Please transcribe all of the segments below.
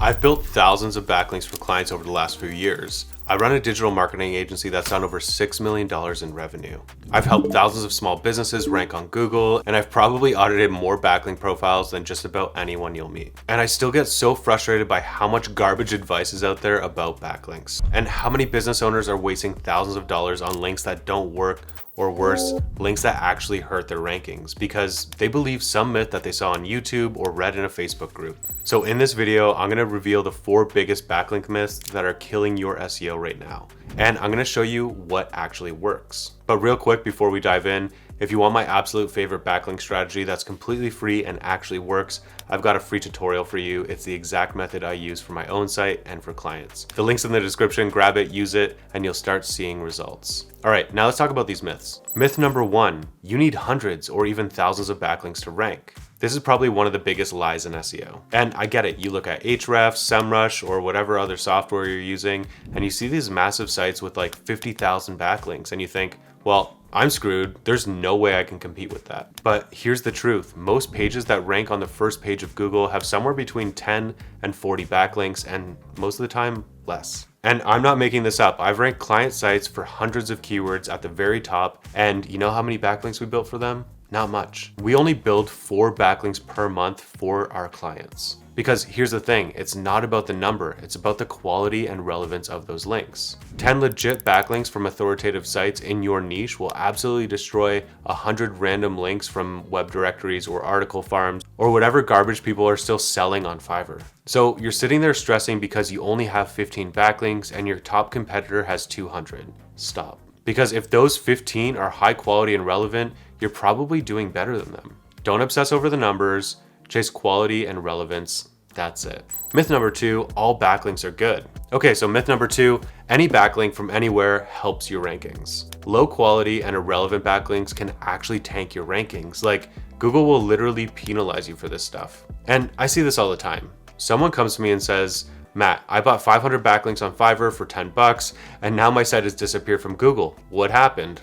I've built thousands of backlinks for clients over the last few years. I run a digital marketing agency that's done over $6 million in revenue. I've helped thousands of small businesses rank on Google, and I've probably audited more backlink profiles than just about anyone you'll meet. And I still get so frustrated by how much garbage advice is out there about backlinks, and how many business owners are wasting thousands of dollars on links that don't work, or worse, links that actually hurt their rankings because they believe some myth that they saw on YouTube or read in a Facebook group. So in this video, I'm gonna reveal the 4 biggest backlink myths that are killing your SEO right now. And I'm gonna show you what actually works. But real quick before we dive in, if you want my absolute favorite backlink strategy that's completely free and actually works, I've got a free tutorial for you. It's the exact method I use for my own site and for clients. The link's in the description, grab it, use it, and you'll start seeing results. All right, now let's talk about these myths. Myth number 1, you need hundreds or even thousands of backlinks to rank. This is probably one of the biggest lies in SEO. And I get it, you look at Ahrefs, SEMrush, or whatever other software you're using, and you see these massive sites with like 50,000 backlinks, and you think, well, I'm screwed. There's no way I can compete with that. But here's the truth. Most pages that rank on the first page of Google have somewhere between 10 and 40 backlinks, and most of the time, less. And I'm not making this up. I've ranked client sites for hundreds of keywords at the very top, and you know how many backlinks we built for them? Not much. We only build 4 backlinks per month for our clients. Because here's the thing, it's not about the number, it's about the quality and relevance of those links. 10 legit backlinks from authoritative sites in your niche will absolutely destroy 100 random links from web directories or article farms or whatever garbage people are still selling on Fiverr. So you're sitting there stressing because you only have 15 backlinks and your top competitor has 200. Stop. Because if those 15 are high quality and relevant, you're probably doing better than them. Don't obsess over the numbers. Chase quality and relevance, that's it. Myth number 2, all backlinks are good. Okay, so myth number 2, any backlink from anywhere helps your rankings. Low quality and irrelevant backlinks can actually tank your rankings. Like, Google will literally penalize you for this stuff. And I see this all the time. Someone comes to me and says, Matt, I bought 500 backlinks on Fiverr for $10 and now my site has disappeared from Google. What happened?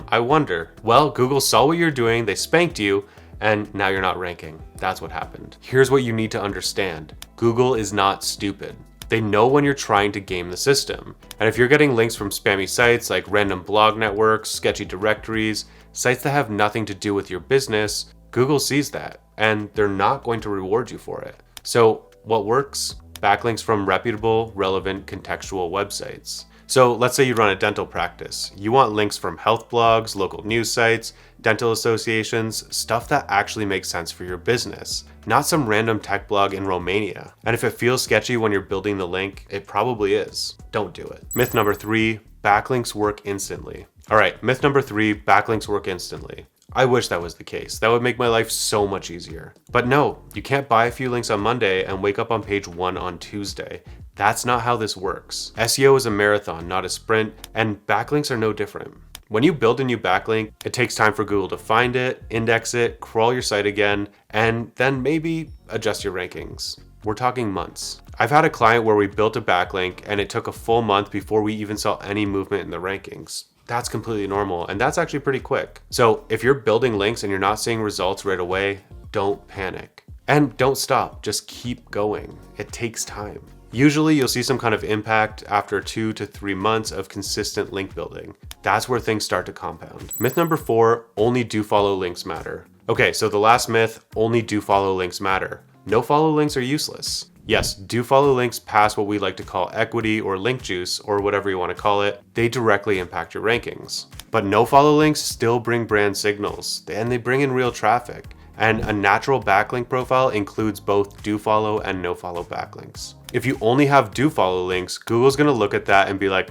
I wonder. Well, Google saw what you're doing, they spanked you, and now you're not ranking. That's what happened. Here's what you need to understand. Google is not stupid. They know when you're trying to game the system. And if you're getting links from spammy sites like random blog networks, sketchy directories, sites that have nothing to do with your business, Google sees that and they're not going to reward you for it. So what works? Backlinks from reputable, relevant, contextual websites. So let's say you run a dental practice. You want links from health blogs, local news sites, dental associations, stuff that actually makes sense for your business, not some random tech blog in Romania. And if it feels sketchy when you're building the link, it probably is. Don't do it. Myth number 3, backlinks work instantly. All right, myth number 3, backlinks work instantly. I wish that was the case. That would make my life so much easier. But no, you can't buy a few links on Monday and wake up on page 1 on Tuesday. That's not how this works. SEO is a marathon, not a sprint, and backlinks are no different. When you build a new backlink, it takes time for Google to find it, index it, crawl your site again, and then maybe adjust your rankings. We're talking months. I've had a client where we built a backlink and it took a full month before we even saw any movement in the rankings. That's completely normal, and that's actually pretty quick. So if you're building links and you're not seeing results right away, don't panic. And don't stop, just keep going. It takes time. Usually you'll see some kind of impact after 2 to 3 months of consistent link building. That's where things start to compound. Myth number 4, only do follow links matter. Okay, so the last myth, only do follow links matter. No follow links are useless. Yes, do follow links past what we like to call equity or link juice or whatever you want to call it. They directly impact your rankings. But no follow links still bring brand signals and they bring in real traffic. And a natural backlink profile includes both do follow and no follow backlinks. If you only have do follow links, Google's gonna look at that and be like,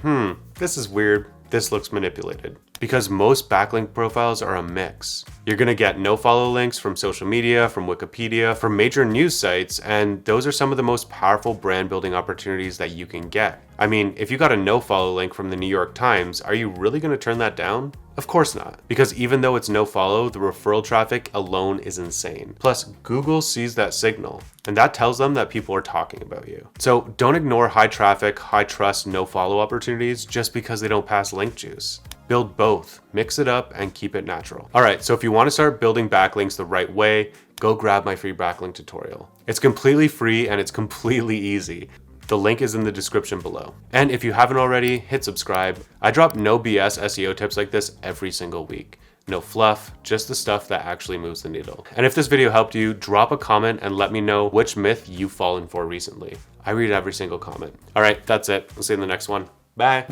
this is weird, this looks manipulated. Because most backlink profiles are a mix. You're gonna get no follow links from social media, from Wikipedia, from major news sites, and those are some of the most powerful brand building opportunities that you can get. I mean, if you got a no follow link from the New York Times, are you really gonna turn that down? Of course not, because even though it's no follow, the referral traffic alone is insane. Plus, Google sees that signal, and that tells them that people are talking about you. So don't ignore high traffic, high trust, no follow opportunities just because they don't pass link juice. Build both, mix it up, and keep it natural. All right, so if you want to start building backlinks the right way, go grab my free backlink tutorial. It's completely free and it's completely easy. The link is in the description below. And if you haven't already, hit subscribe. I drop no BS SEO tips like this every single week. No fluff, just the stuff that actually moves the needle. And if this video helped you, drop a comment and let me know which myth you've fallen for recently. I read every single comment. All right, that's it. We'll see you in the next one. Bye.